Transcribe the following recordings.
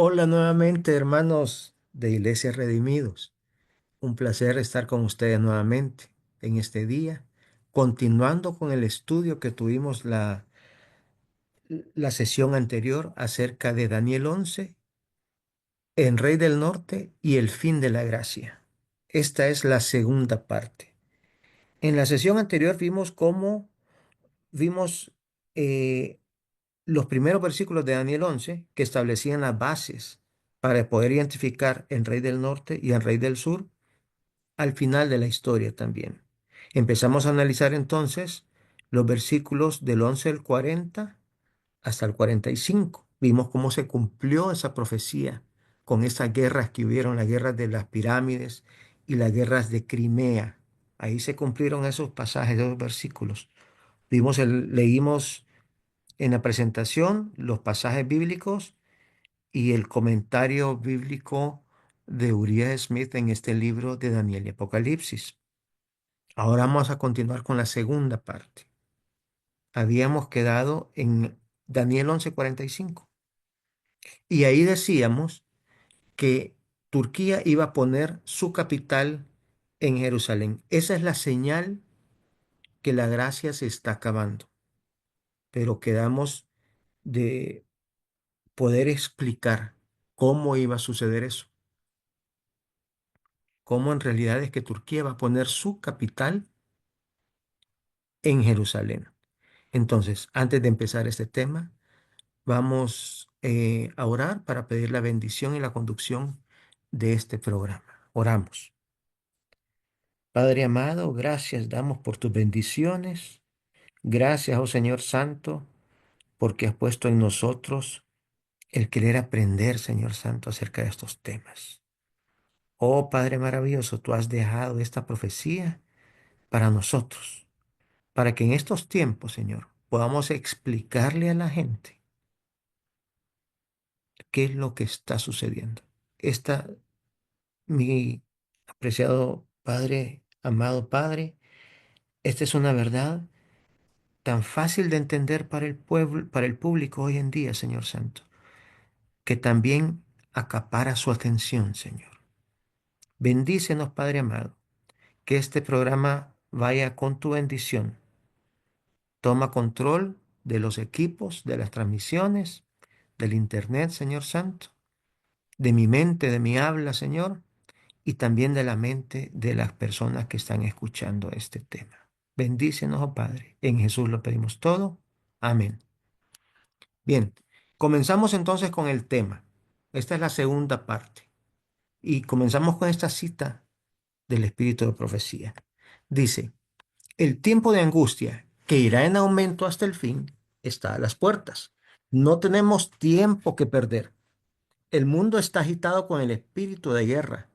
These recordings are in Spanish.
Hola nuevamente, hermanos de Iglesia Redimidos. Un placer estar con ustedes nuevamente en este día, continuando con el estudio que tuvimos la sesión anterior acerca de Daniel 11, el Rey del Norte y el fin de la gracia. Esta es la segunda parte. En la sesión anterior vimos eh, los primeros versículos de Daniel 11 que establecían las bases para poder identificar el Rey del Norte y el Rey del Sur al final de la historia también. Empezamos a analizar entonces los versículos del 11 al 40 hasta el 45. Vimos cómo se cumplió esa profecía con esas guerras que hubieron, las guerras de las pirámides y las guerras de Crimea. Ahí se cumplieron esos pasajes, esos versículos. Leímos en la presentación los pasajes bíblicos y el comentario bíblico de Uriah Smith en este libro de Daniel y Apocalipsis. Ahora vamos a continuar con la segunda parte. Habíamos quedado en Daniel 11:45 y ahí decíamos que Turquía iba a poner su capital en Jerusalén. Esa es la señal que la gracia se está acabando, pero quedamos de poder explicar cómo iba a suceder eso, cómo en realidad es que Turquía va a poner su capital en Jerusalén. Entonces, antes de empezar este tema, vamos a orar para pedir la bendición y la conducción de este programa. Oramos. Padre amado, gracias damos por tus bendiciones. Gracias, oh Señor Santo, porque has puesto en nosotros el querer aprender, Señor Santo, acerca de estos temas. Oh Padre maravilloso, tú has dejado esta profecía para nosotros, para que en estos tiempos, Señor, podamos explicarle a la gente qué es lo que está sucediendo. Esta Mi apreciado Padre, amado Padre, esta es una verdad tan fácil de entender para el pueblo, para el público hoy en día, Señor Santo, que también acapara su atención, Señor. Bendícenos, Padre amado, que este programa vaya con tu bendición. Toma control de los equipos, de las transmisiones, del internet, Señor Santo, de mi mente, de mi habla, Señor, y también de la mente de las personas que están escuchando este tema. Bendícenos, oh Padre. En Jesús lo pedimos todo. Amén. Bien, comenzamos entonces con el tema. Esta es la segunda parte. Y comenzamos con esta cita del Espíritu de Profecía. Dice, el tiempo de angustia, que irá en aumento hasta el fin, está a las puertas. No tenemos tiempo que perder. El mundo está agitado con el espíritu de guerra.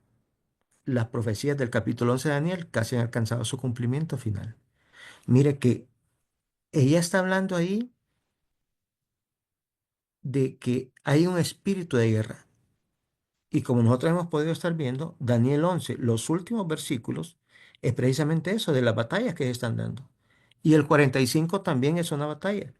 Las profecías del capítulo 11 de Daniel casi han alcanzado su cumplimiento final. Mire que ella está hablando ahí de que hay un espíritu de guerra. Y como nosotros hemos podido estar viendo, Daniel 11, los últimos versículos, es precisamente eso, de las batallas que se están dando. Y el 45 también es una batalla.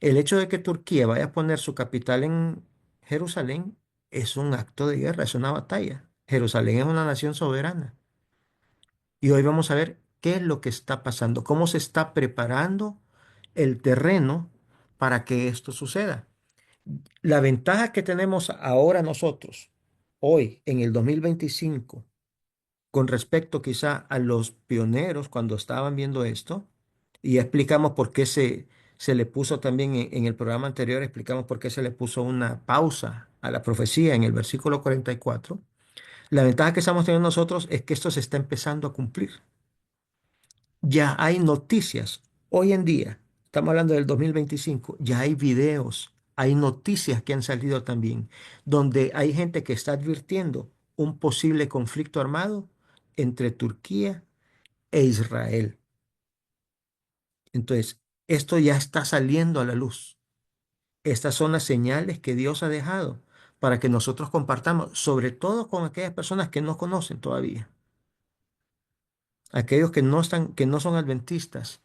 El hecho de que Turquía vaya a poner su capital en Jerusalén es un acto de guerra, es una batalla. Jerusalén es una nación soberana. Y hoy vamos a ver qué es lo que está pasando, cómo se está preparando el terreno para que esto suceda. La ventaja que tenemos ahora nosotros, hoy, en el 2025, con respecto quizá a los pioneros cuando estaban viendo esto, y ya explicamos por qué se le puso también en el programa anterior, explicamos por qué se le puso una pausa a la profecía en el versículo 44. La ventaja que estamos teniendo nosotros es que esto se está empezando a cumplir. Ya hay noticias. Hoy en día, estamos hablando del 2025, ya hay videos, hay noticias que han salido también, donde hay gente que está advirtiendo un posible conflicto armado entre Turquía e Israel. Entonces, esto ya está saliendo a la luz. Estas son las señales que Dios ha dejado para que nosotros compartamos, sobre todo con aquellas personas que no conocen todavía, aquellos que no son adventistas.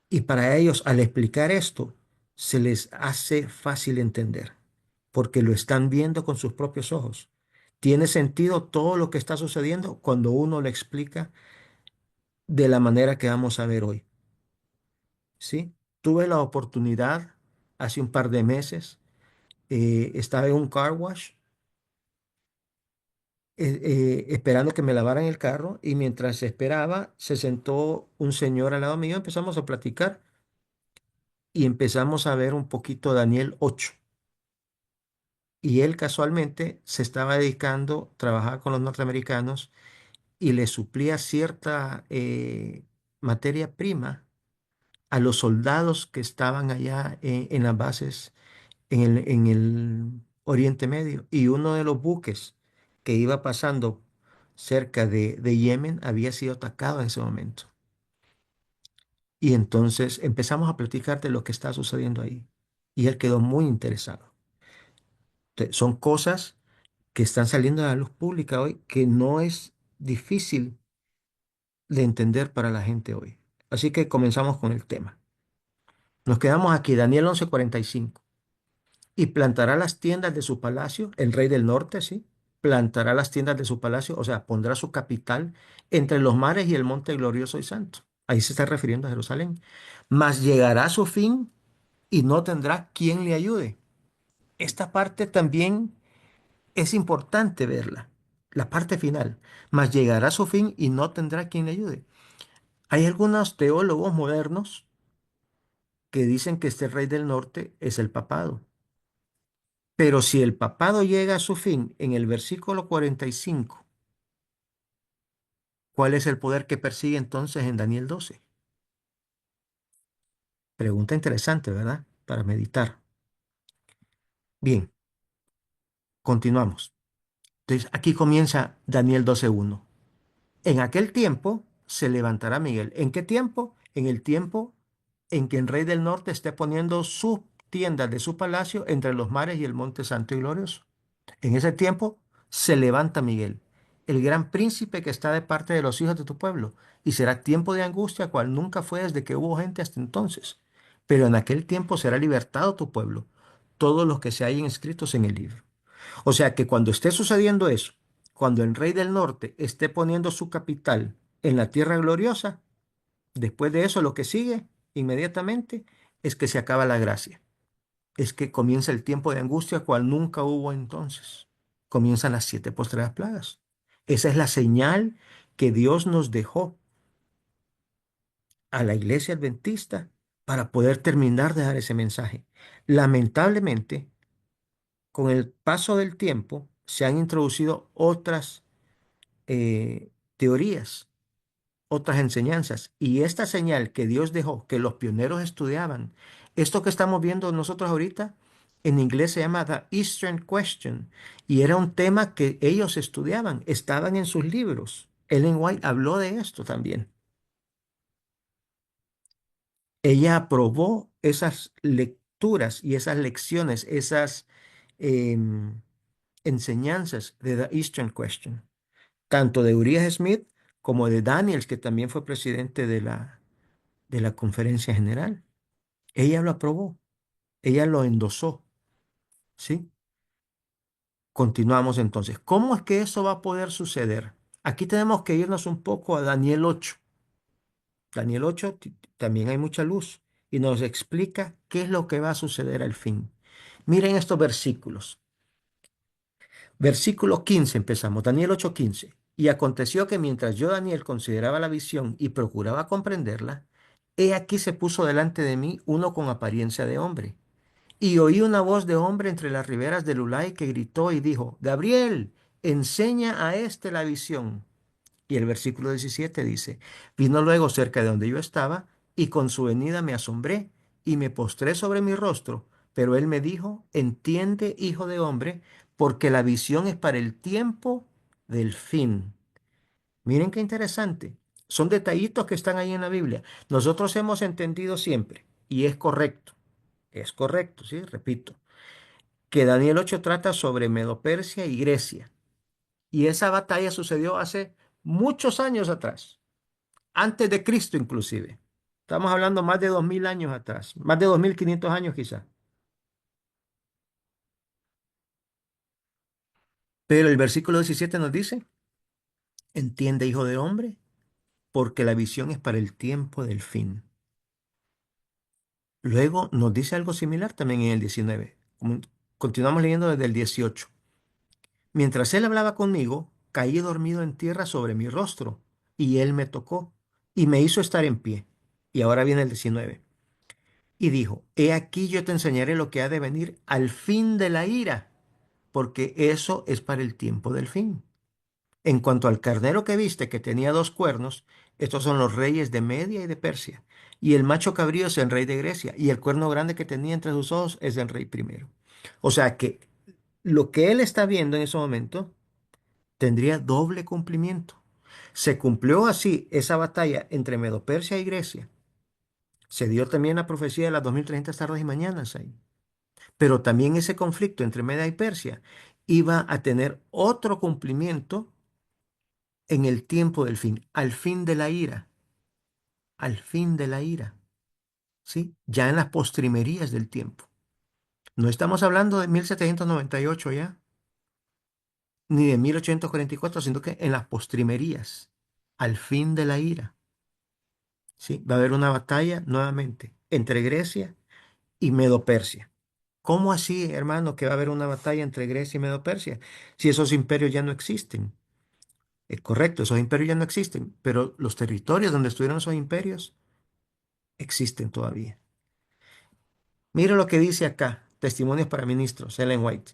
Y para ellos, al explicar esto, se les hace fácil entender. porque lo están viendo con sus propios ojos. Tiene sentido todo lo que está sucediendo cuando uno lo explica de la manera que vamos a ver hoy, ¿sí? Tuve la oportunidad hace un par de meses, estaba en un car wash esperando que me lavaran el carro y mientras esperaba se sentó un señor al lado mío, empezamos a platicar y empezamos a ver un poquito Daniel 8. Y él casualmente se estaba dedicando, trabajaba con los norteamericanos y le suplía cierta materia prima a los soldados que estaban allá en las bases en el Oriente Medio. Y uno de los buques que iba pasando cerca de Yemen había sido atacado en ese momento. Y entonces empezamos a platicar de lo que está sucediendo ahí. Y él quedó muy interesado. Son cosas que están saliendo a la luz pública hoy que no es difícil de entender para la gente hoy. Así que comenzamos con el tema. Nos quedamos aquí, Daniel 11:45. Y plantará las tiendas de su palacio, el rey del norte, ¿sí? Plantará las tiendas de su palacio, o sea, pondrá su capital entre los mares y el monte glorioso y santo. Ahí se está refiriendo a Jerusalén. Mas llegará a su fin y no tendrá quien le ayude. Esta parte también es importante verla, la parte final. Mas llegará a su fin y no tendrá quien le ayude. Hay algunos teólogos modernos que dicen que este rey del norte es el papado. Pero si el papado llega a su fin en el versículo 45, ¿cuál es el poder que persigue entonces en Daniel 12? Pregunta interesante, ¿verdad? Para meditar. Bien, continuamos. Entonces, aquí comienza Daniel 12:1. En aquel tiempo se levantará Miguel. ¿En qué tiempo? En el tiempo en que el rey del norte esté poniendo sus tiendas de su palacio entre los mares y el monte santo y glorioso. En ese tiempo se levanta Miguel, el gran príncipe que está de parte de los hijos de tu pueblo, y será tiempo de angustia cual nunca fue desde que hubo gente hasta entonces. Pero en aquel tiempo será libertado tu pueblo, todos los que se hallen escritos en el libro. O sea que cuando esté sucediendo eso, cuando el rey del norte esté poniendo su capital en la tierra gloriosa, después de eso lo que sigue inmediatamente es que se acaba la gracia, es que comienza el tiempo de angustia cual nunca hubo entonces. Comienzan las 7 postreras plagas. Esa es la señal que Dios nos dejó a la iglesia adventista para poder terminar de dar ese mensaje. Lamentablemente, con el paso del tiempo, se han introducido otras teorías, otras enseñanzas. Y esta señal que Dios dejó, que los pioneros estudiaban, esto que estamos viendo nosotros ahorita, en inglés se llama The Eastern Question, y era un tema que ellos estudiaban, estaban en sus libros. Ellen White habló de esto también. Ella aprobó esas lecturas y esas lecciones, esas em, enseñanzas de The Eastern Question, tanto de Uriah Smith como de Daniels, que también fue presidente de la conferencia general. Ella lo aprobó, ella lo endosó, ¿sí? Continuamos entonces. ¿Cómo es que eso va a poder suceder? Aquí tenemos que irnos un poco a Daniel 8. Daniel 8 también hay mucha luz y nos explica qué es lo que va a suceder al fin. Miren estos versículos. Versículo 15 empezamos, Daniel 8:15. Y aconteció que mientras yo, Daniel, consideraba la visión y procuraba comprenderla, he aquí se puso delante de mí uno con apariencia de hombre. Y oí una voz de hombre entre las riberas del Ulai que gritó y dijo, Gabriel, enseña a este la visión. Y el versículo 17 dice, vino luego cerca de donde yo estaba, y con su venida me asombré, y me postré sobre mi rostro. Pero él me dijo, entiende, hijo de hombre, porque la visión es para el tiempo del fin. Miren qué interesante. Son detallitos que están ahí en la Biblia. Nosotros hemos entendido siempre, y es correcto, sí, repito, que Daniel 8 trata sobre Medo-Persia y Grecia. Y esa batalla sucedió hace muchos años atrás, antes de Cristo inclusive. Estamos hablando más de 2000 años atrás, más de 2500 años quizás. Pero el versículo 17 nos dice, entiende, hijo de hombre, porque la visión es para el tiempo del fin. Luego nos dice algo similar también en el 19. Continuamos leyendo desde el 18. Mientras él hablaba conmigo, caí dormido en tierra sobre mi rostro, y él me tocó y me hizo estar en pie. Y ahora viene el 19. Y dijo, he aquí yo te enseñaré lo que ha de venir al fin de la ira, porque eso es para el tiempo del fin. En cuanto al carnero que viste, que tenía dos cuernos, estos son los reyes de Media y de Persia. Y el macho cabrío es el rey de Grecia, y el cuerno grande que tenía entre sus ojos es el rey primero. O sea que lo que él está viendo en ese momento tendría doble cumplimiento. Se cumplió así esa batalla entre Medo-Persia y Grecia. Se dio también la profecía de las 2030 tardes y mañanas ahí. Pero también ese conflicto entre Media y Persia iba a tener otro cumplimiento en el tiempo del fin, al fin de la ira, al fin de la ira, ¿sí? Ya en las postrimerías del tiempo. No estamos hablando de 1798 ya, ni de 1844, sino que en las postrimerías, al fin de la ira, ¿sí? Va a haber una batalla nuevamente entre Grecia y Medo-Persia. ¿Cómo así, hermano, que va a haber una batalla entre Grecia y Medo-Persia? Si esos imperios ya no existen. Es correcto, esos imperios ya no existen, pero los territorios donde estuvieron esos imperios existen todavía. Mira lo que dice acá, Testimonios para Ministros, Ellen White.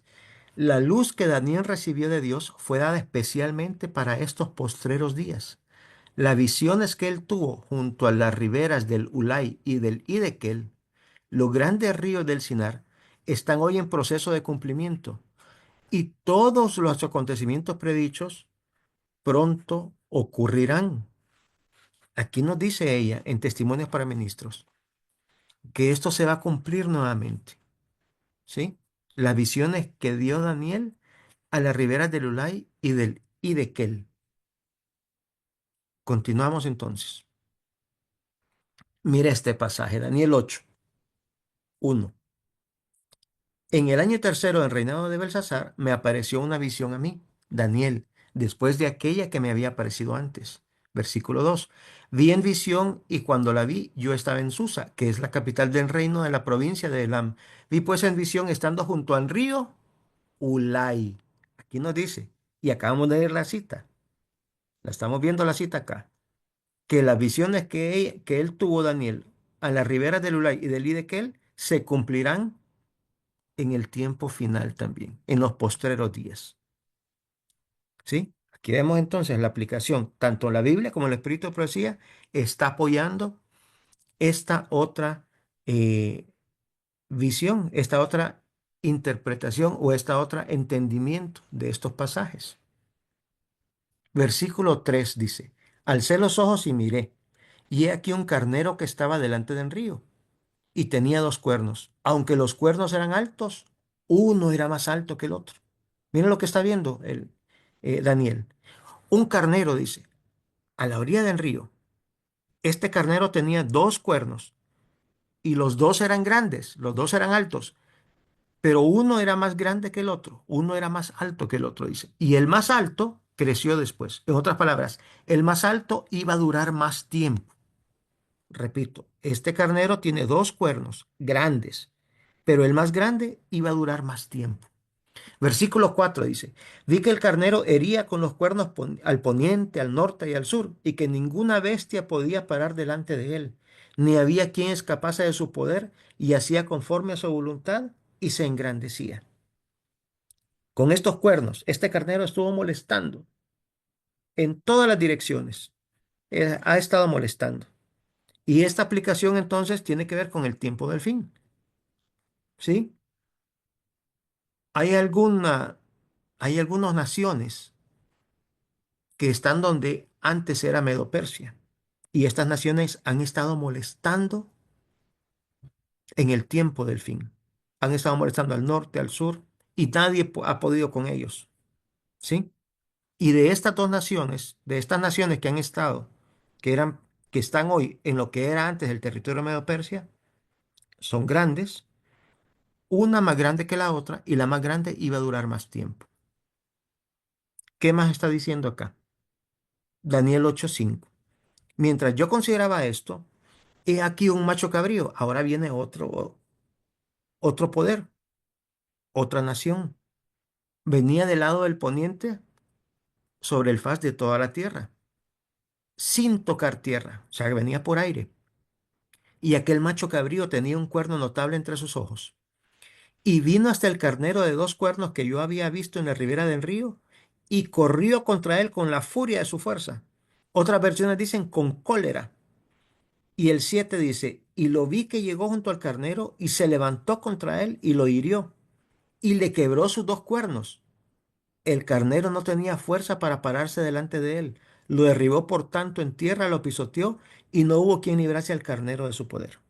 La luz que Daniel recibió de Dios fue dada especialmente para estos postreros días. Las visiones que él tuvo junto a las riberas del Ulai y del Idekel, los grandes ríos del Sinar, están hoy en proceso de cumplimiento y todos los acontecimientos predichos pronto ocurrirán. Aquí nos dice ella en Testimonios para Ministros que esto se va a cumplir nuevamente. ¿Sí? Las visiones que dio Daniel a las riberas del Ulai y del Idekel. Continuamos entonces. Mira este pasaje, Daniel 8, 1. En el año tercero del reinado de Belsasar me apareció una visión a mí, Daniel, después de aquella que me había aparecido antes. Versículo 2. Vi en visión y cuando la vi yo estaba en Susa, que es la capital del reino de la provincia de Elam. Vi pues en visión estando junto al río Ulai. Aquí nos dice, y acabamos de leer la cita, la estamos viendo la cita acá, que las visiones que él tuvo, Daniel, a las riberas del Ulai y del Idekel, se cumplirán en el tiempo final también, en los postreros días. ¿Sí? Aquí vemos entonces la aplicación, tanto la Biblia como el Espíritu de Profecía está apoyando esta otra eh, visión, esta otra interpretación o esta otra entendimiento de estos pasajes. Versículo 3 dice, alcé los ojos y miré, y he aquí un carnero que estaba delante del río, y tenía dos cuernos. Aunque los cuernos eran altos, uno era más alto que el otro. Miren lo que está viendo Daniel. Un carnero, dice, a la orilla del río. Este carnero tenía dos cuernos, y los dos eran grandes, los dos eran altos, pero uno era más grande que el otro, uno era más alto que el otro, dice. Y el más alto creció después. En otras palabras, el más alto iba a durar más tiempo. Repito, este carnero tiene dos cuernos grandes, pero el más grande iba a durar más tiempo. Versículo 4 dice, vi que el carnero hería con los cuernos al poniente, al norte y al sur, y que ninguna bestia podía parar delante de él, ni había quien escapase de su poder, y hacía conforme a su voluntad, y se engrandecía. Con estos cuernos, este carnero estuvo molestando en todas las direcciones. Ha estado molestando. Y esta aplicación entonces tiene que ver con el tiempo del fin. ¿Sí? Hay alguna, hay algunas naciones que están donde antes era Medo-Persia. Y estas naciones han estado molestando en el tiempo del fin. Han estado molestando al norte, al sur, y nadie ha podido con ellos. ¿Sí? Y de estas dos naciones, de estas naciones que han estado, que están hoy en lo que era antes el territorio de Medo-Persia, son grandes, una más grande que la otra, y la más grande iba a durar más tiempo. ¿Qué más está diciendo acá? Daniel 8:5. Mientras yo consideraba esto, he aquí un macho cabrío. Ahora viene otro poder, otra nación. Venía del lado del poniente sobre el faz de toda la tierra, sin tocar tierra, o sea, que venía por aire. Y aquel macho cabrío tenía un cuerno notable entre sus ojos. Y vino hasta el carnero de dos cuernos que yo había visto en la ribera del río, y corrió contra él con la furia de su fuerza. Otras versiones dicen con cólera. Y el 7 dice, y lo vi que llegó junto al carnero y se levantó contra él y lo hirió y le quebró sus dos cuernos. El carnero no tenía fuerza para pararse delante de él. Lo derribó por tanto en tierra, lo pisoteó y no hubo quien librase al carnero de su poder.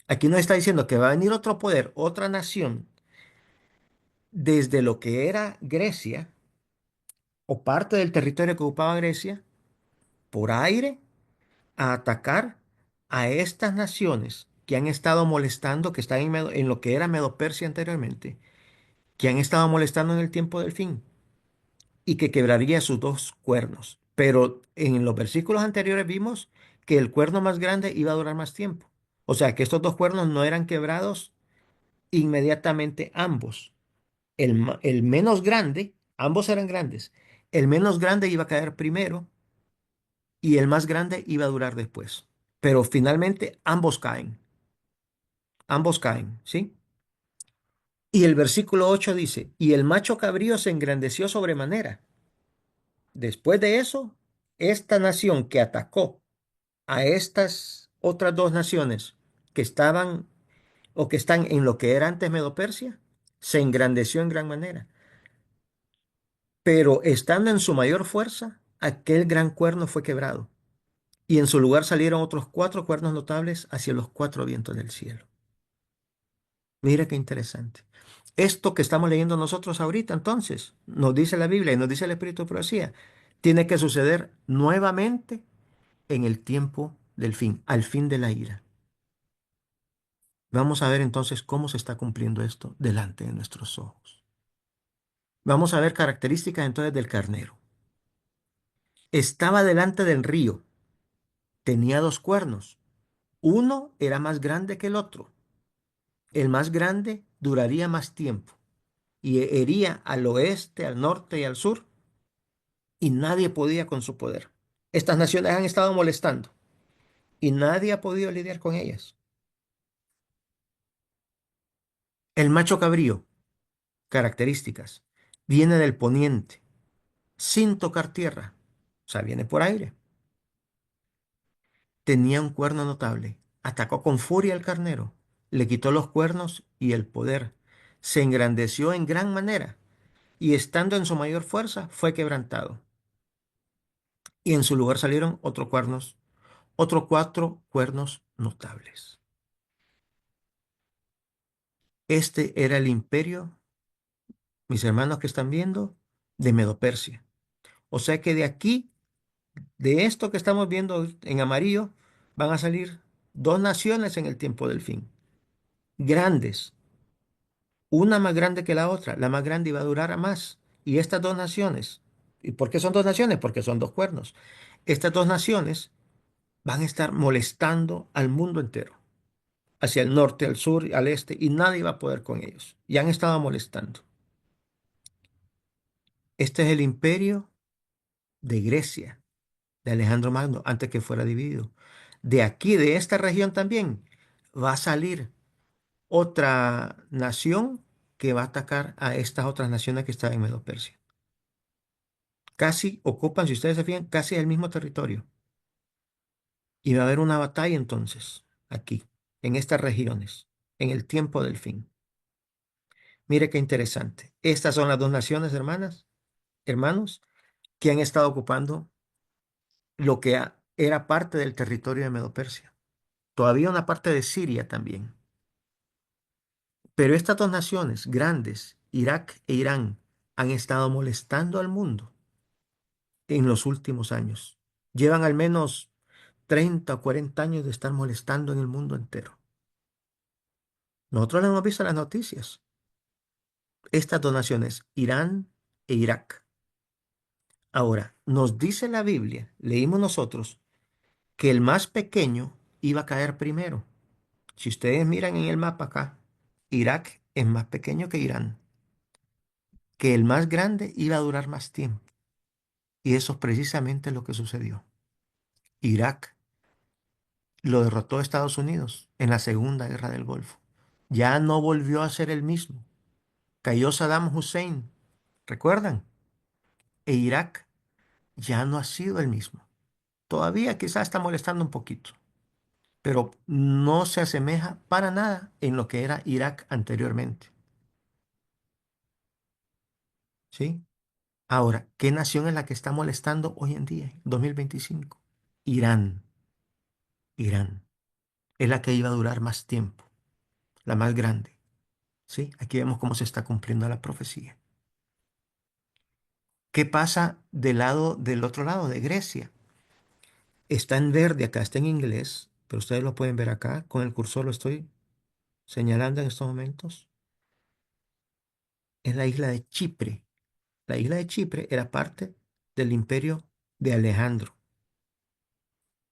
Aquí nos está diciendo que va a venir otro poder, otra nación, desde lo que era Grecia o parte del territorio que ocupaba Grecia, por aire, a atacar a estas naciones que han estado molestando, que están en lo que era Medo-Persia anteriormente, que han estado molestando en el tiempo del fin y que quebraría sus dos cuernos. Pero en los versículos anteriores vimos que el cuerno más grande iba a durar más tiempo. O sea que estos dos cuernos no eran quebrados inmediatamente ambos. El menos grande, ambos eran grandes, el menos grande iba a caer primero y el más grande iba a durar después. Pero finalmente ambos caen, ¿sí? Y el versículo 8 dice, y el macho cabrío se engrandeció sobremanera. Después de eso, esta nación que atacó a estas otras dos naciones que estaban o que están en lo que era antes Medo-Persia, se engrandeció en gran manera. Pero estando en su mayor fuerza, aquel gran cuerno fue quebrado, y en su lugar salieron otros cuatro cuernos notables hacia los cuatro vientos del cielo. Mira qué interesante. Esto que estamos leyendo nosotros ahorita, entonces, nos dice la Biblia y nos dice el Espíritu de Profecía, tiene que suceder nuevamente en el tiempo del fin, al fin de la ira. Vamos a ver entonces cómo se está cumpliendo esto delante de nuestros ojos. Vamos a ver características entonces del carnero. Estaba delante del río, tenía dos cuernos. Uno era más grande que el otro. El más grande duraría más tiempo y hería al oeste, al norte y al sur, y nadie podía con su poder. Estas naciones han estado molestando y nadie ha podido lidiar con ellas. El macho cabrío, características, viene del poniente, sin tocar tierra, o sea, viene por aire. Tenía un cuerno notable, atacó con furia al carnero, le quitó los cuernos y el poder, se engrandeció en gran manera, y estando en su mayor fuerza, fue quebrantado. Y en su lugar salieron otros cuatro cuernos notables. Este era el imperio, mis hermanos que están viendo, de Medo-Persia. O sea que de aquí, de esto que estamos viendo en amarillo, van a salir dos naciones en el tiempo del fin, grandes, una más grande que la otra. La más grande iba a durar a más. Y estas dos naciones, ¿y por qué son dos naciones? Porque son dos cuernos. Estas dos naciones van a estar molestando al mundo entero, hacia el norte, al sur, al este, y nadie va a poder con ellos. Y han estado molestando. Este es el imperio de Grecia, de Alejandro Magno, antes que fuera dividido. De aquí, de esta región también, va a salir otra nación que va a atacar a estas otras naciones que están en Medo Persia. Casi ocupan, si ustedes se fijan, casi el mismo territorio. Y va a haber una batalla entonces, aquí, en estas regiones, en el tiempo del fin. Mire qué interesante. Estas son las dos naciones, hermanos, que han estado ocupando lo que era parte del territorio de Medo-Persia. Todavía una parte de Siria también. Pero estas dos naciones grandes, Irak e Irán, han estado molestando al mundo en los últimos años. Llevan al menos 30 o 40 años de estar molestando en el mundo entero. Nosotros lo hemos visto en las noticias. Estas dos naciones, Irán e Irak, Ahora, nos dice la Biblia, leímos nosotros, que el más pequeño iba a caer primero. Si ustedes miran en el mapa acá, Irak es más pequeño que Irán, que el más grande iba a durar más tiempo. Y eso es precisamente lo que sucedió. Irak lo derrotó a Estados Unidos en la Segunda Guerra del Golfo. Ya no volvió a ser el mismo. Cayó Saddam Hussein, ¿recuerdan? E Irak ya no ha sido el mismo. Todavía quizás está molestando un poquito, pero no se asemeja para nada en lo que era Irak anteriormente. ¿Sí? Ahora, ¿qué nación es la que está molestando hoy en día, 2025? Irán. Irán. Es la que iba a durar más tiempo, la más grande. ¿Sí? Aquí vemos cómo se está cumpliendo la profecía. ¿Qué pasa del otro lado, de Grecia? Está en verde acá, está en inglés, pero ustedes lo pueden ver acá. Con el cursor lo estoy señalando en estos momentos. Es la isla de Chipre. La isla de Chipre era parte del imperio de Alejandro.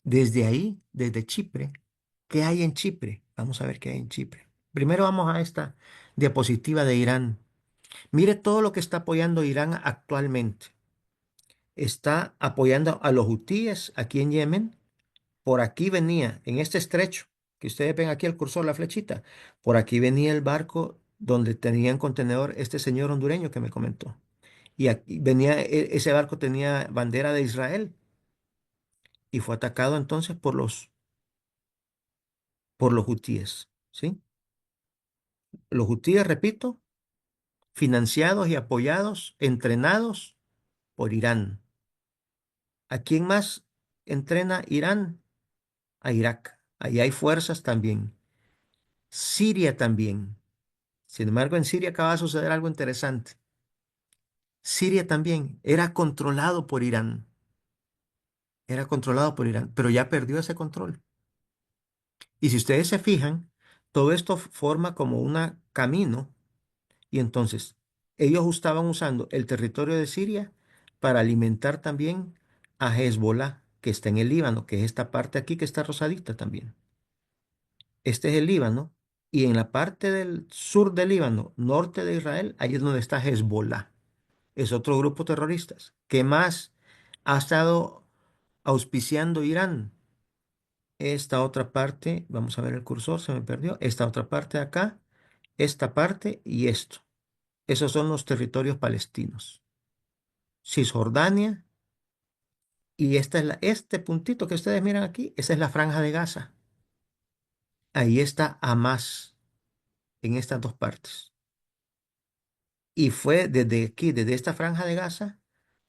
Desde ahí, desde Chipre, ¿qué hay en Chipre? Vamos a ver qué hay en Chipre. Primero vamos a esta diapositiva de Irán. Mire todo lo que está apoyando Irán actualmente. Está apoyando a los hutíes aquí en Yemen. Por aquí venía, en este estrecho, que ustedes ven aquí el cursor, la flechita, por aquí venía el barco donde tenía en contenedor este señor hondureño que me comentó. Y aquí venía, ese barco tenía bandera de Israel y fue atacado entonces por los hutíes, ¿sí? Los hutíes, repito, financiados y apoyados, entrenados por Irán. ¿A quién más entrena Irán? A Irak. Ahí hay fuerzas también. Siria también. Sin embargo, en Siria acaba de suceder algo interesante. Siria también era controlado por Irán. Era controlado por Irán, pero ya perdió ese control. Y si ustedes se fijan, todo esto forma como un camino. Y entonces, ellos estaban usando el territorio de Siria para alimentar también a Hezbollah, que está en el Líbano, que es esta parte aquí que está rosadita también. Este es el Líbano. Y en la parte del sur del Líbano, norte de Israel, ahí es donde está Hezbollah. Es otro grupo terrorista. ¿Qué más ha estado auspiciando Irán? Esta otra parte, vamos a ver el cursor, se me perdió. Esta otra parte de acá, esta parte y esto. Esos son los territorios palestinos. Cisjordania y este puntito que ustedes miran aquí, esa es la franja de Gaza. Ahí está Hamas en estas dos partes. Y fue desde aquí, desde esta franja de Gaza,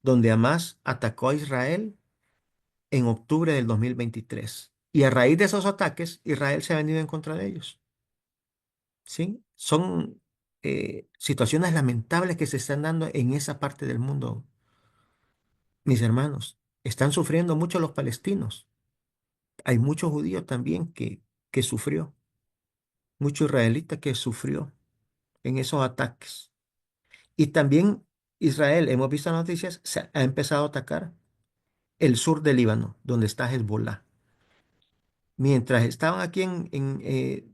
donde Hamas atacó a Israel en octubre del 2023. Y a raíz de esos ataques, Israel se ha venido en contra de ellos. ¿Sí? Son situaciones lamentables que se están dando en esa parte del mundo, mis hermanos. Están sufriendo mucho los palestinos. Hay muchos judíos también que sufrió, mucho israelita que sufrió en esos ataques. Y también Israel, hemos visto noticias, se ha empezado a atacar el sur del Líbano, donde está Hezbollah. Mientras estaban aquí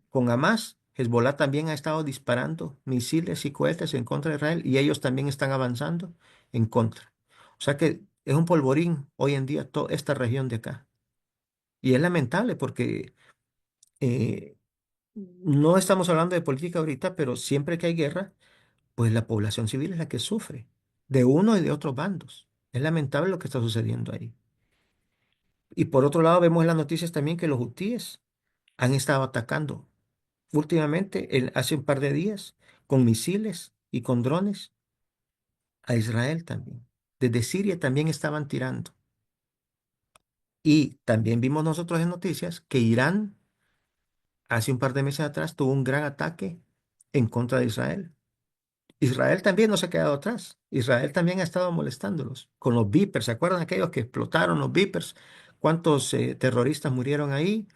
con Hamas, Hezbollah también ha estado disparando misiles y cohetes en contra de Israel y ellos también están avanzando en contra. O sea que es un polvorín hoy en día toda esta región de acá. Y es lamentable porque eh, no estamos hablando de política ahorita, pero siempre que hay guerra, pues la población civil es la que sufre, de uno y de otros bandos. Es lamentable lo que está sucediendo ahí. Y por otro lado, vemos en las noticias también que los hutíes han estado atacando últimamente, hace un par de días, con misiles y con drones a Israel también. Desde Siria también estaban tirando. Y también vimos nosotros en noticias que Irán, hace un par de meses atrás, tuvo un gran ataque en contra de Israel. Israel también no se ha quedado atrás. Israel también ha estado molestándolos con los Vipers. ¿Se acuerdan aquellos que explotaron los Vipers? ¿Cuántos terroristas murieron ahí?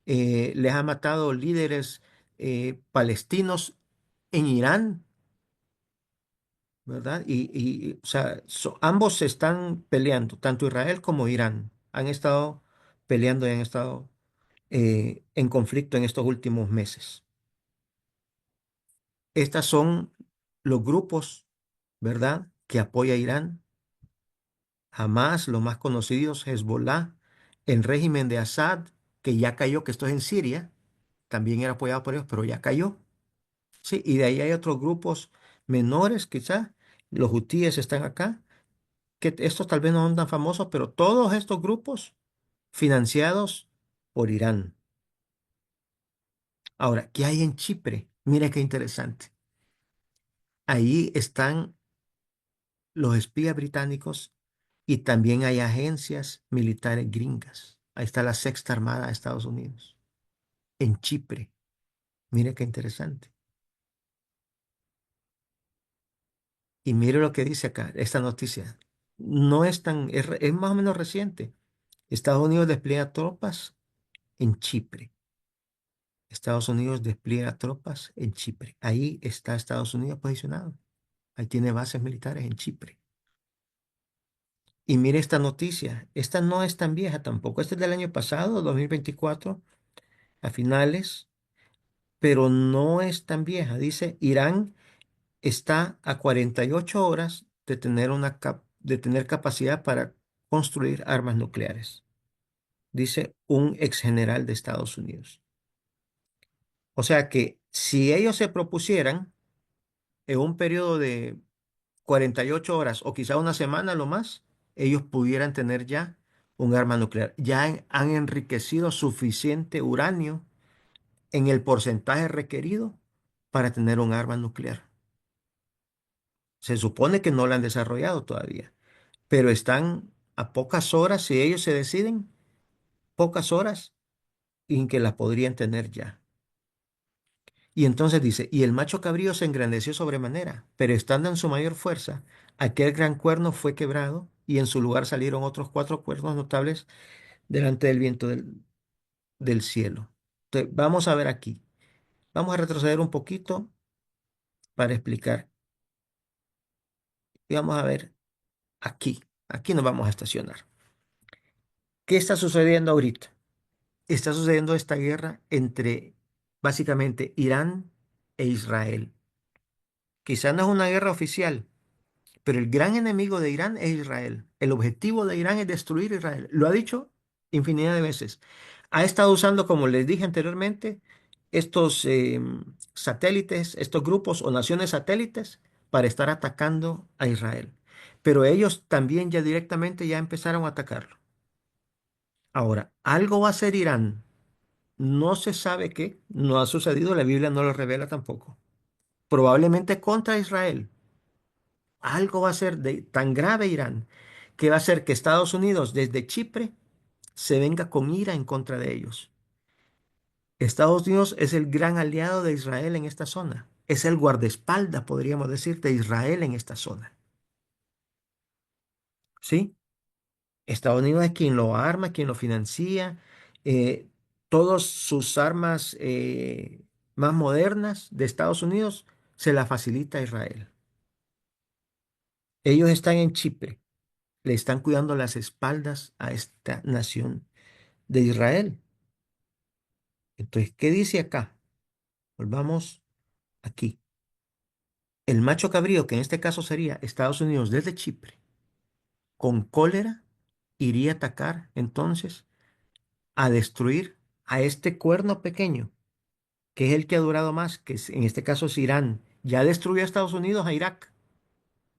Les ha matado líderes palestinos en Irán. ¿verdad? O sea, ambos se están peleando, tanto Israel como Irán. Han estado peleando y han estado en conflicto en estos últimos meses. Estos son los grupos, ¿verdad?, que apoya a Irán. Hamas, los más conocidos, Hezbollah, el régimen de Assad, que ya cayó, que esto es en Siria, también era apoyado por ellos, pero ya cayó. Sí, y de ahí hay otros grupos menores, quizás. Los hutíes están acá, que estos tal vez no son tan famosos, pero todos estos grupos financiados por Irán. Ahora, ¿qué hay en Chipre? Mira qué interesante. Ahí están los espías británicos y también hay agencias militares gringas. Ahí está la Sexta Armada de Estados Unidos, en Chipre. Mire qué interesante. Y mire lo que dice acá, esta noticia. No es tan, es más o menos reciente. Estados Unidos despliega tropas en Chipre. Estados Unidos despliega tropas en Chipre. Ahí está Estados Unidos posicionado. Ahí tiene bases militares en Chipre. Y mire esta noticia. Esta no es tan vieja tampoco. Esta es del año pasado, 2024, a finales, pero no es tan vieja. Dice, Irán está a 48 horas de tener de tener capacidad para construir armas nucleares, dice un ex general de Estados Unidos. O sea que si ellos se propusieran en un periodo de 48 horas o quizá una semana lo más, ellos pudieran tener ya un arma nuclear. Ya han enriquecido suficiente uranio en el porcentaje requerido para tener un arma nuclear. Se supone que no la han desarrollado todavía, pero están a pocas horas, si ellos se deciden, pocas horas en que la podrían tener ya. Y entonces dice, y el macho cabrío se engrandeció sobremanera, pero estando en su mayor fuerza, aquel gran cuerno fue quebrado, y en su lugar salieron otros cuatro cuernos notables delante del viento del cielo. Entonces, vamos a ver aquí. Vamos a retroceder un poquito para explicar. Y vamos a ver aquí. Aquí nos vamos a estacionar. ¿Qué está sucediendo ahorita? Está sucediendo esta guerra entre básicamente Irán e Israel. Quizá no es una guerra oficial, pero el gran enemigo de Irán es Israel. El objetivo de Irán es destruir Israel. Lo ha dicho infinidad de veces. Ha estado usando, como les dije anteriormente, estos satélites, estos grupos o naciones satélites para estar atacando a Israel. Pero ellos también ya directamente ya empezaron a atacarlo. Ahora, algo va a hacer Irán. No se sabe qué, no ha sucedido, la Biblia no lo revela tampoco. Probablemente contra Israel. Algo va a ser de tan grave Irán que va a hacer que Estados Unidos desde Chipre se venga con ira en contra de ellos. Estados Unidos es el gran aliado de Israel en esta zona. Es el guardaespaldas, podríamos decir, de Israel en esta zona. ¿Sí? Estados Unidos es quien lo arma, quien lo financia. eh, Todas sus armas más modernas de Estados Unidos se las facilita a Israel. Ellos están en Chipre, le están cuidando las espaldas a esta nación de Israel. Entonces, ¿qué dice acá? Volvamos aquí. El macho cabrío, que en este caso sería Estados Unidos desde Chipre, con cólera, iría a atacar entonces a destruir a este cuerno pequeño, que es el que ha durado más, en este caso es Irán. Ya destruyó a Estados Unidos, a Irak,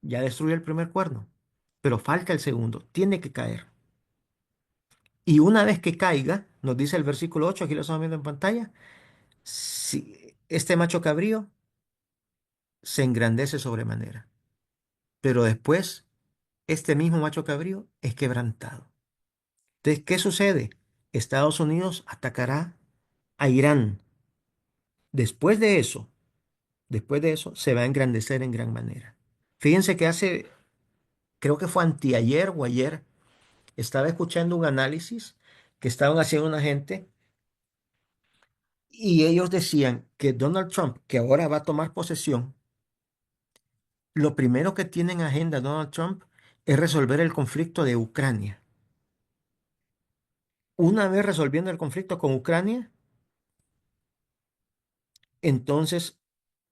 ya destruyó el primer cuerno, pero falta el segundo, tiene que caer. Y una vez que caiga, nos dice el versículo 8, aquí lo estamos viendo en pantalla, si este macho cabrío se engrandece sobremanera, pero después este mismo macho cabrío es quebrantado. Entonces, ¿qué sucede? Estados Unidos atacará a Irán. Después de eso, después de eso, se va a engrandecer en gran manera. Fíjense que creo que fue anteayer o ayer, estaba escuchando un análisis que estaban haciendo una gente y ellos decían que Donald Trump, que ahora va a tomar posesión, Lo primero que tiene en agenda Donald Trump es resolver el conflicto de Ucrania. Una vez resolviendo el conflicto con Ucrania, entonces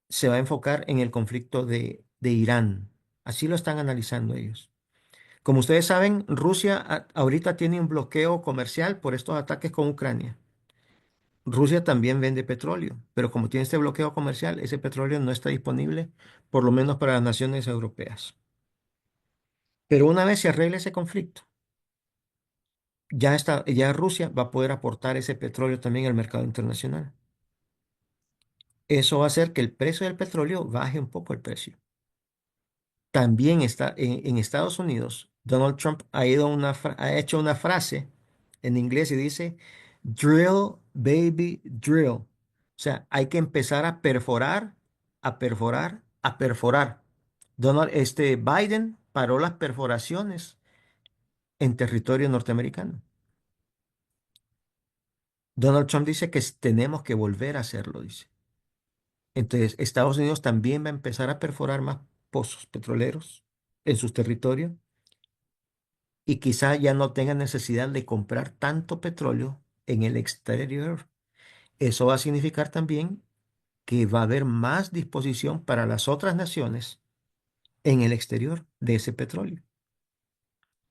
se va a enfocar en el conflicto de Irán. Así lo están analizando ellos. Como ustedes saben, Rusia ahorita tiene un bloqueo comercial por estos ataques con Ucrania. Rusia también vende petróleo, pero como tiene este bloqueo comercial, ese petróleo no está disponible, por lo menos para las naciones europeas. Pero una vez se arregle ese conflicto, ya Rusia va a poder aportar ese petróleo también al mercado internacional. Eso va a hacer que el precio del petróleo baje un poco el precio. También está en Estados Unidos, Donald Trump ha hecho una frase en inglés y dice, drill, baby, drill. O sea, hay que empezar a perforar, a perforar, a perforar. Biden paró las perforaciones en territorio norteamericano. Donald Trump dice que tenemos que volver a hacerlo, dice. Entonces, Estados Unidos también va a empezar a perforar más pozos petroleros en sus territorios y quizá ya no tenga necesidad de comprar tanto petróleo en el exterior. Eso va a significar también que va a haber más disposición para las otras naciones en el exterior de ese petróleo.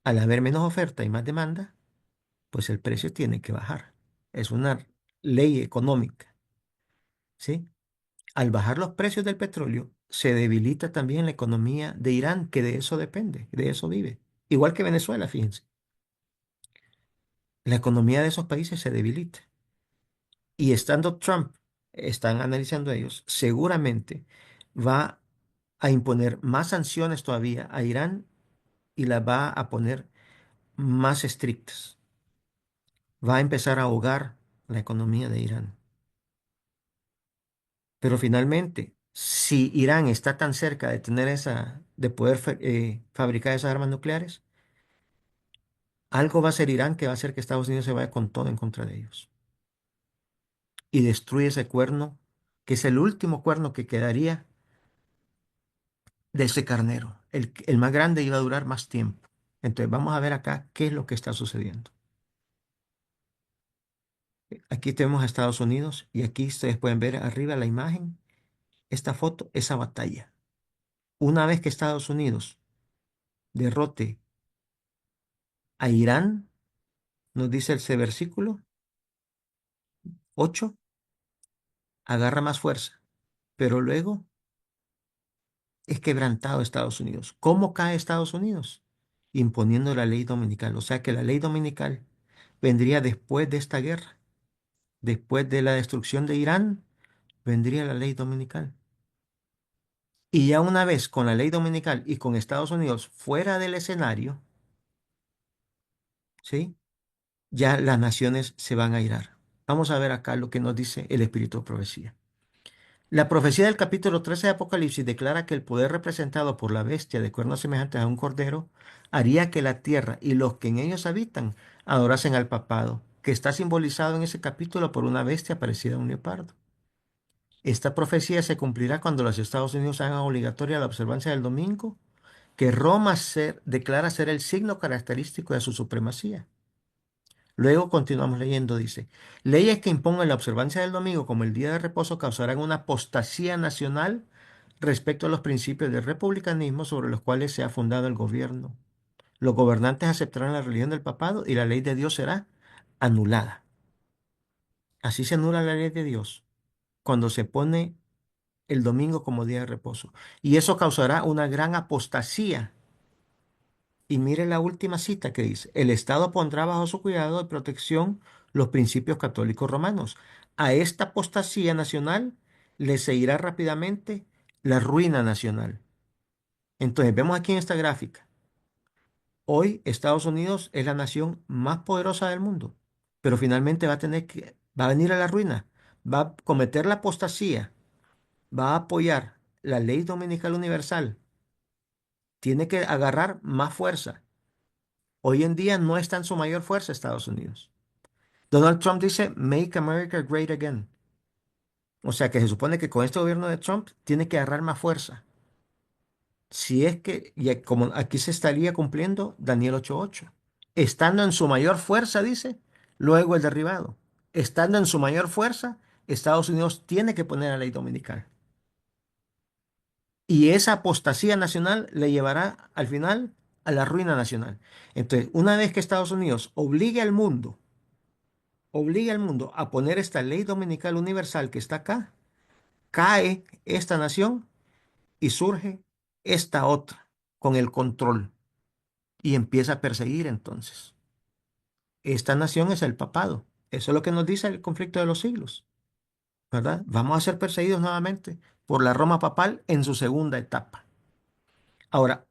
Al haber menos oferta y más demanda, pues el precio tiene que bajar. Es una ley económica, ¿sí? Al bajar los precios del petróleo, se debilita también la economía de Irán, que de eso depende, de eso vive. Igual que Venezuela, fíjense. La economía de esos países se debilita. Y estando Trump, están analizando ellos, seguramente va a imponer más sanciones todavía a Irán y las va a poner más estrictas. Va a empezar a ahogar la economía de Irán. Pero finalmente, si Irán está tan cerca de tener de poder fabricar esas armas nucleares, algo va a hacer Irán que va a hacer que Estados Unidos se vaya con todo en contra de ellos y destruye ese cuerno, que es el último cuerno que quedaría de ese carnero. El más grande iba a durar más tiempo. Entonces vamos a ver acá qué es lo que está sucediendo. Aquí tenemos a Estados Unidos y aquí ustedes pueden ver arriba la imagen, esta foto, esa batalla. Una vez que Estados Unidos derrote a Irán, nos dice ese versículo 8, agarra más fuerza, pero luego es quebrantado Estados Unidos. ¿Cómo cae Estados Unidos? Imponiendo la ley dominical. O sea que la ley dominical vendría después de esta guerra. Después de la destrucción de Irán, vendría la ley dominical. Y ya una vez con la ley dominical y con Estados Unidos fuera del escenario, ¿sí? Ya las naciones se van a irar. Vamos a ver acá lo que nos dice el espíritu de profecía. La profecía del capítulo 13 de Apocalipsis declara que el poder representado por la bestia de cuernos semejantes a un cordero haría que la tierra y los que en ellos habitan adorasen al papado, que está simbolizado en ese capítulo por una bestia parecida a un leopardo. Esta profecía se cumplirá cuando los Estados Unidos hagan obligatoria la observancia del domingo, que declara ser el signo característico de su supremacía. Luego continuamos leyendo, dice, leyes que impongan la observancia del domingo como el día de reposo causarán una apostasía nacional respecto a los principios del republicanismo sobre los cuales se ha fundado el gobierno. Los gobernantes aceptarán la religión del papado y la ley de Dios será anulada. Así se anula la ley de Dios cuando se pone el domingo como día de reposo. Y eso causará una gran apostasía. Y mire la última cita que dice, el Estado pondrá bajo su cuidado y protección los principios católicos romanos. A esta apostasía nacional le seguirá rápidamente la ruina nacional. Entonces, vemos aquí en esta gráfica, hoy Estados Unidos es la nación más poderosa del mundo, pero finalmente va a venir a la ruina, va a cometer la apostasía, va a apoyar la ley dominical universal, tiene que agarrar más fuerza. Hoy en día no está en su mayor fuerza Estados Unidos. Donald Trump dice, Make America Great Again. O sea que se supone que con este gobierno de Trump tiene que agarrar más fuerza. si es que, como aquí se estaría cumpliendo Daniel 8:8, estando en su mayor fuerza, dice, luego el derribado. Estando en su mayor fuerza, Estados Unidos tiene que poner la ley dominical. Y esa apostasía nacional le llevará al final a la ruina nacional. Entonces, una vez que Estados Unidos obligue al mundo a poner esta ley dominical universal que está acá, cae esta nación y surge esta otra con el control y empieza a perseguir entonces. Esta nación es el papado. Eso es lo que nos dice el conflicto de los siglos, ¿verdad? Vamos a ser perseguidos nuevamente por la Roma papal en su segunda etapa. Ahora,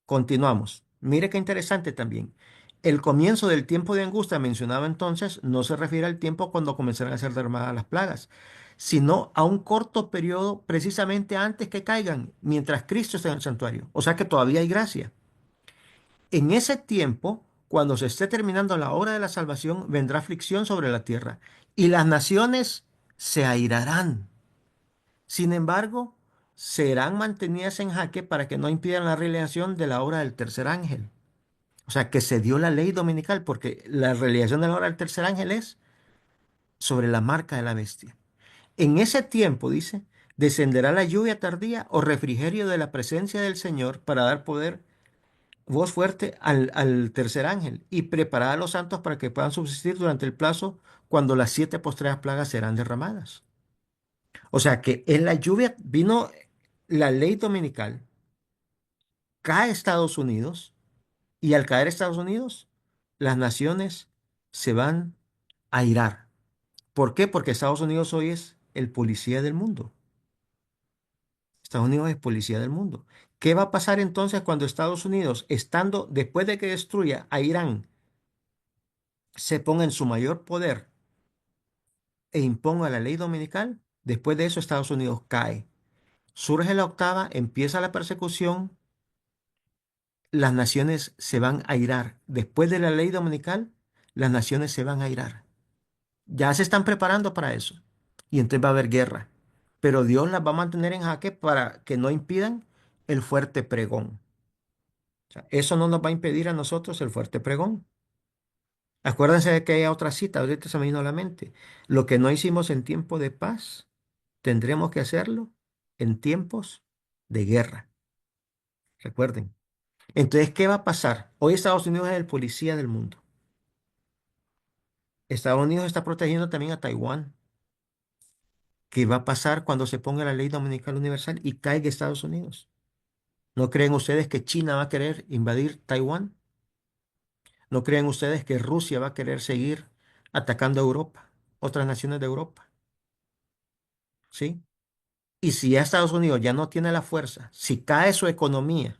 continuamos. Mire qué interesante también. El comienzo del tiempo de angustia mencionado entonces no se refiere al tiempo cuando comenzaron a ser derramadas las plagas, sino a un corto periodo precisamente antes que caigan, mientras Cristo está en el santuario. O sea que todavía hay gracia. En ese tiempo, cuando se esté terminando la obra de la salvación, vendrá aflicción sobre la tierra y las naciones se airarán. Sin embargo, serán mantenidas en jaque para que no impidan la realización de la obra del tercer ángel. O sea, que se dio la ley dominical, porque la realización de la obra del tercer ángel es sobre la marca de la bestia. En ese tiempo, dice, descenderá la lluvia tardía o refrigerio de la presencia del Señor para dar poder, voz fuerte al tercer ángel y preparar a los santos para que puedan subsistir durante el plazo cuando las siete postreras plagas serán derramadas. O sea que en la lluvia vino la ley dominical, cae Estados Unidos y al caer Estados Unidos, las naciones se van a irar. ¿Por qué? Porque Estados Unidos hoy es el policía del mundo. Estados Unidos es policía del mundo. ¿Qué va a pasar entonces cuando Estados Unidos, estando después de que destruya a Irán, se ponga en su mayor poder e imponga la ley dominical? Después de eso, Estados Unidos cae. Surge la octava, empieza la persecución, las naciones se van a irar. Después de la ley dominical, las naciones se van a irar. Ya se están preparando para eso. Y entonces va a haber guerra. Pero Dios las va a mantener en jaque para que no impidan el fuerte pregón. O sea, eso no nos va a impedir a nosotros el fuerte pregón. Acuérdense de que hay otra cita, ahorita se me vino a la mente. Lo que no hicimos en tiempo de paz, tendremos que hacerlo en tiempos de guerra. Recuerden. Entonces, ¿qué va a pasar? Hoy Estados Unidos es el policía del mundo. Estados Unidos está protegiendo también a Taiwán. ¿Qué va a pasar cuando se ponga la ley dominical universal y caiga Estados Unidos? ¿No creen ustedes que China va a querer invadir Taiwán? ¿No creen ustedes que Rusia va a querer seguir atacando a Europa, otras naciones de Europa? ¿Sí? Y si ya Estados Unidos ya no tiene la fuerza, si cae su economía,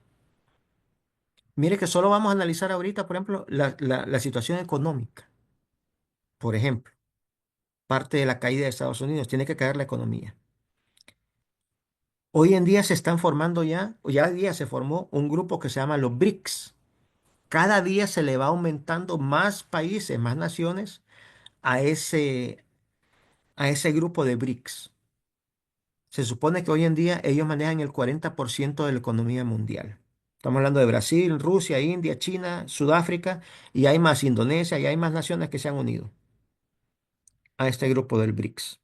mire que solo vamos a analizar ahorita, por ejemplo, la situación económica. Por ejemplo, parte de la caída de Estados Unidos, tiene que caer la economía. Hoy en día se están formando ya, o ya día se formó un grupo que se llama los BRICS. Cada día se le va aumentando más países, más naciones a ese grupo de BRICS. Se supone que hoy en día ellos manejan el 40% de la economía mundial. Estamos hablando de Brasil, Rusia, India, China, Sudáfrica, y hay más, Indonesia, y hay más naciones que se han unido a este grupo del BRICS.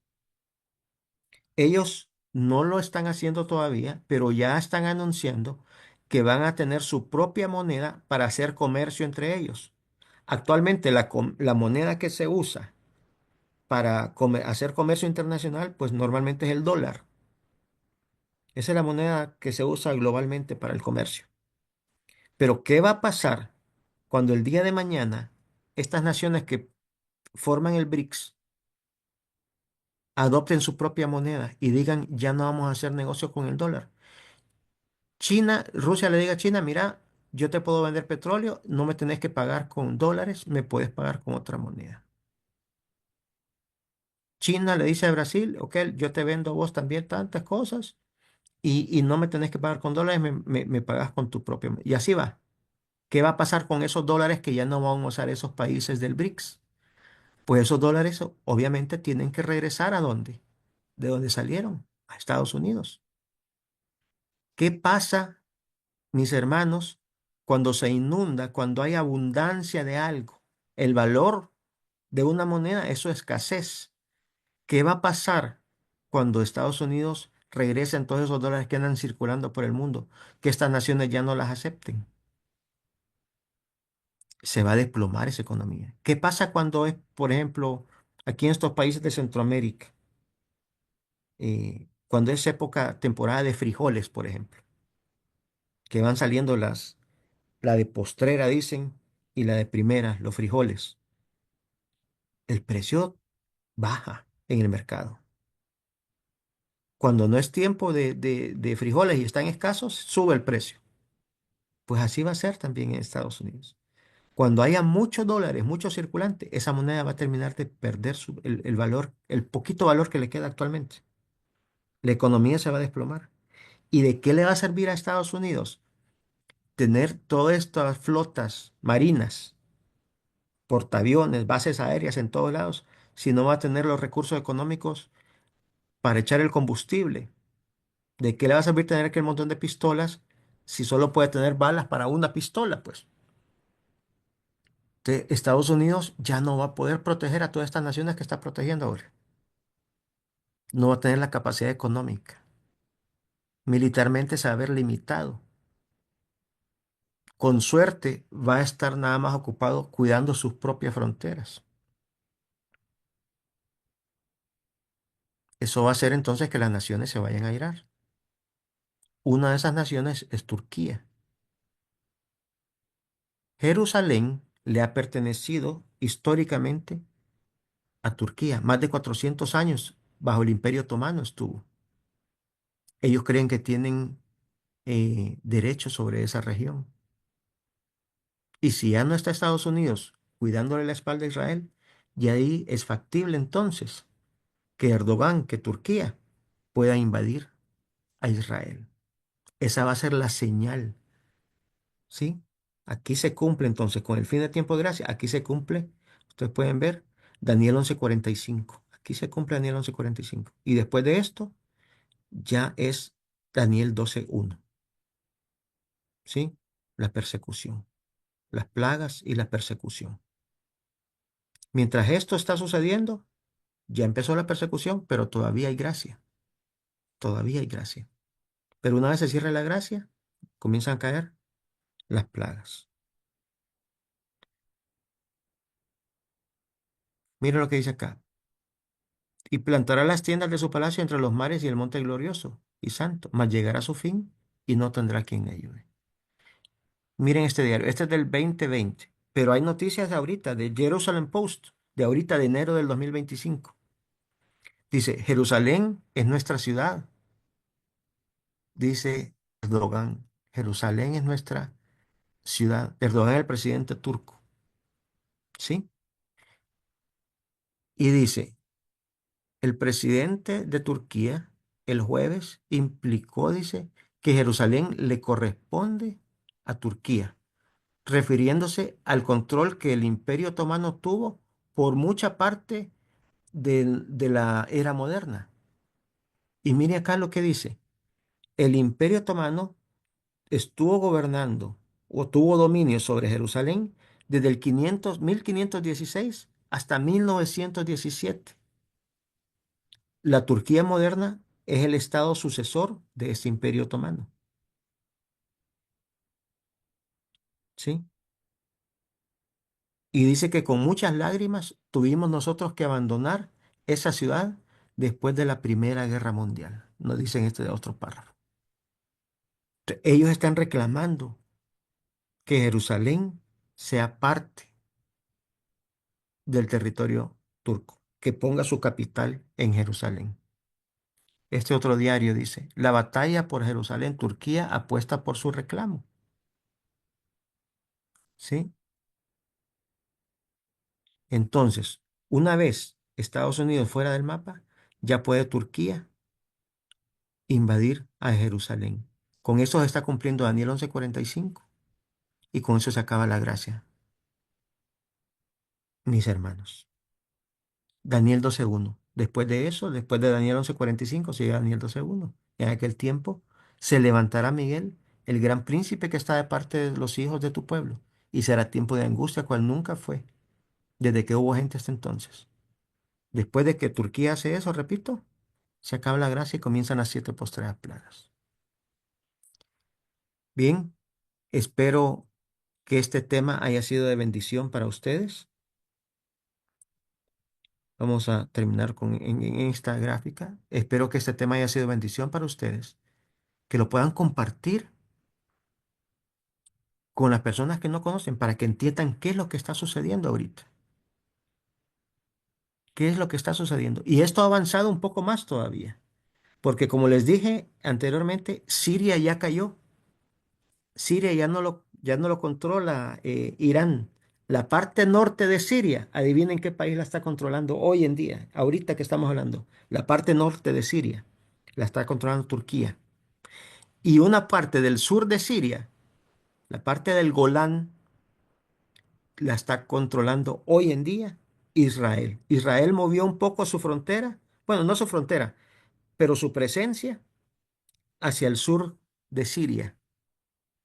Ellos no lo están haciendo todavía, pero ya están anunciando que van a tener su propia moneda para hacer comercio entre ellos. Actualmente la moneda que se usa para hacer comercio internacional, pues normalmente es el dólar. Esa es la moneda que se usa globalmente para el comercio. Pero ¿qué va a pasar cuando el día de mañana estas naciones que forman el BRICS adopten su propia moneda y digan ya no vamos a hacer negocio con el dólar? China, Rusia le diga a China, mira, yo te puedo vender petróleo, no me tenés que pagar con dólares, me puedes pagar con otra moneda. China le dice a Brasil, ok, yo te vendo a vos también tantas cosas y no me tenés que pagar con dólares, me pagas con tu propio. Y así va. ¿Qué va a pasar con esos dólares que ya no van a usar esos países del BRICS? Pues esos dólares obviamente tienen que regresar ¿a dónde? De dónde salieron, a Estados Unidos. ¿Qué pasa? Mis hermanos, cuando se inunda, cuando hay abundancia de algo, el valor de una moneda, eso es escasez. ¿Qué va a pasar cuando Estados Unidos regresen todos esos dólares que andan circulando por el mundo? Que estas naciones ya no las acepten. Se va a desplomar esa economía. ¿Qué pasa cuando es, por ejemplo, aquí en estos países de Centroamérica, cuando es época, temporada de frijoles, por ejemplo, que van saliendo la de postrera, dicen, y la de primera, los frijoles, el precio baja en el mercado. Cuando no es tiempo de frijoles y están escasos, sube el precio. Pues así va a ser también en Estados Unidos. Cuando haya muchos dólares, mucho circulante, esa moneda va a terminar de perder el valor, el poquito valor que le queda actualmente. La economía se va a desplomar. ¿Y de qué le va a servir a Estados Unidos tener todas estas flotas marinas, portaaviones, bases aéreas en todos lados, si no va a tener los recursos económicos para echar el combustible? ¿De qué le va a servir tener aquel montón de pistolas si solo puede tener balas para una pistola? Pues Estados Unidos ya no va a poder proteger a todas estas naciones que está protegiendo ahora. No va a tener la capacidad económica. Militarmente se va a ver limitado. Con suerte va a estar nada más ocupado cuidando sus propias fronteras. Eso va a hacer entonces que las naciones se vayan a irar. Una de esas naciones es Turquía. Jerusalén le ha pertenecido históricamente a Turquía. Más de 400 años bajo el Imperio Otomano estuvo. Ellos creen que tienen derechos sobre esa región. Y si ya no está Estados Unidos cuidándole la espalda a Israel, y ahí es factible entonces que Erdogan, que Turquía, pueda invadir a Israel. Esa va a ser la señal, ¿sí? Aquí se cumple entonces, con el fin de tiempo de gracia, aquí se cumple, ustedes pueden ver, Daniel 11:45. Aquí se cumple Daniel 11:45. Y después de esto, ya es Daniel 12:1, ¿sí? La persecución, las plagas y la persecución. Mientras esto está sucediendo, ya empezó la persecución, pero todavía hay gracia. Pero una vez se cierra la gracia, comienzan a caer las plagas. Mira lo que dice acá. Y plantará las tiendas de su palacio entre los mares y el monte glorioso y santo, mas llegará a su fin y no tendrá quien le ayude. Miren este diario, este es del 2020, pero hay noticias de ahorita, de Jerusalem Post, de ahorita de enero del 2025. Dice, Jerusalén es nuestra ciudad, dice Erdogan. Jerusalén es nuestra ciudad. Erdogan es el presidente turco, ¿sí? Y dice, el presidente de Turquía el jueves implicó, dice, que Jerusalén le corresponde a Turquía, refiriéndose al control que el Imperio Otomano tuvo por mucha parte de la era moderna. Y mire acá lo que dice, el Imperio Otomano estuvo gobernando o tuvo dominio sobre Jerusalén desde el 1516 hasta 1917. La Turquía moderna es el estado sucesor de ese imperio otomano, ¿sí? Y dice que con muchas lágrimas tuvimos nosotros que abandonar esa ciudad después de la Primera Guerra Mundial. Nos dicen este otro párrafo. Ellos están reclamando que Jerusalén sea parte del territorio turco, que ponga su capital en Jerusalén. Este otro diario dice, la batalla por Jerusalén, Turquía apuesta por su reclamo, ¿sí? Entonces, una vez Estados Unidos fuera del mapa, ya puede Turquía invadir a Jerusalén. Con eso se está cumpliendo Daniel 11:45 y con eso se acaba la gracia, mis hermanos. Daniel 12:1. Después de eso, después de Daniel 11:45, sigue Daniel 12:1. En aquel tiempo se levantará Miguel el gran príncipe que está de parte de los hijos de tu pueblo. Y será tiempo de angustia, cual nunca fue, desde que hubo gente hasta entonces. Después de que Turquía hace eso, repito, se acaba la gracia y comienzan las 7 postreras plagas. Bien, espero que este tema haya sido de bendición para ustedes. Vamos a terminar en esta gráfica. Espero que este tema haya sido bendición para ustedes, que lo puedan compartir con las personas que no conocen para que entiendan qué es lo que está sucediendo ahorita. ¿Qué es lo que está sucediendo? Y esto ha avanzado un poco más todavía, porque como les dije anteriormente, Siria ya cayó. Siria ya no lo controla Irán. La parte norte de Siria, adivinen qué país la está controlando hoy en día, ahorita que estamos hablando. La parte norte de Siria la está controlando Turquía. Y una parte del sur de Siria, la parte del Golán, la está controlando hoy en día Israel. Israel movió un poco su frontera, bueno, no su frontera, pero su presencia hacia el sur de Siria.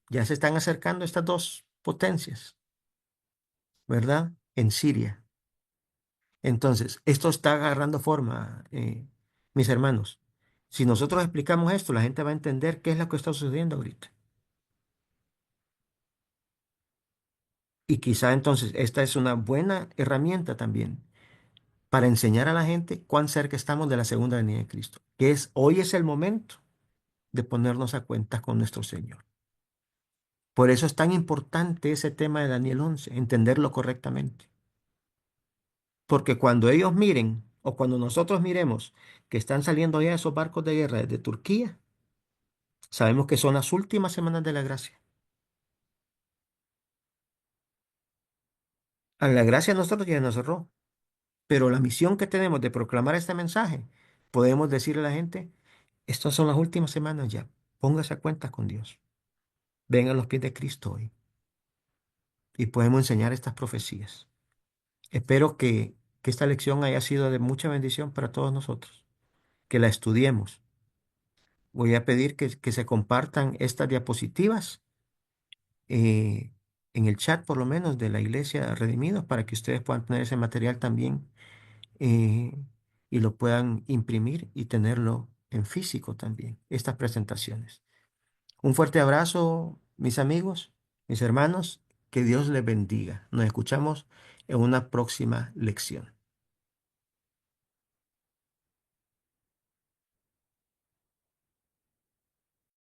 Ya se están acercando estas dos potencias, ¿verdad? En Siria. Entonces, esto está agarrando forma, mis hermanos. Si nosotros explicamos esto, la gente va a entender qué es lo que está sucediendo ahorita. Y quizá entonces esta es una buena herramienta también para enseñar a la gente cuán cerca estamos de la segunda venida de Cristo, que es hoy es el momento de ponernos a cuentas con nuestro Señor. Por eso es tan importante ese tema de Daniel 11, entenderlo correctamente. Porque cuando ellos miren, o cuando nosotros miremos que están saliendo ya esos barcos de guerra desde Turquía, sabemos que son las últimas semanas de la gracia. A la gracia a nosotros ya nos cerró, pero la misión que tenemos de proclamar este mensaje, podemos decirle a la gente, estas son las últimas semanas ya, póngase a cuentas con Dios, vengan a los pies de Cristo hoy y podemos enseñar estas profecías. Espero que esta lección haya sido de mucha bendición para todos nosotros, que la estudiemos. Voy a pedir que se compartan estas diapositivas eh, en el chat, por lo menos, de la Iglesia Redimidos, para que ustedes puedan tener ese material también eh, y lo puedan imprimir y tenerlo en físico también, estas presentaciones. Un fuerte abrazo, mis amigos, mis hermanos, que Dios les bendiga. Nos escuchamos en una próxima lección.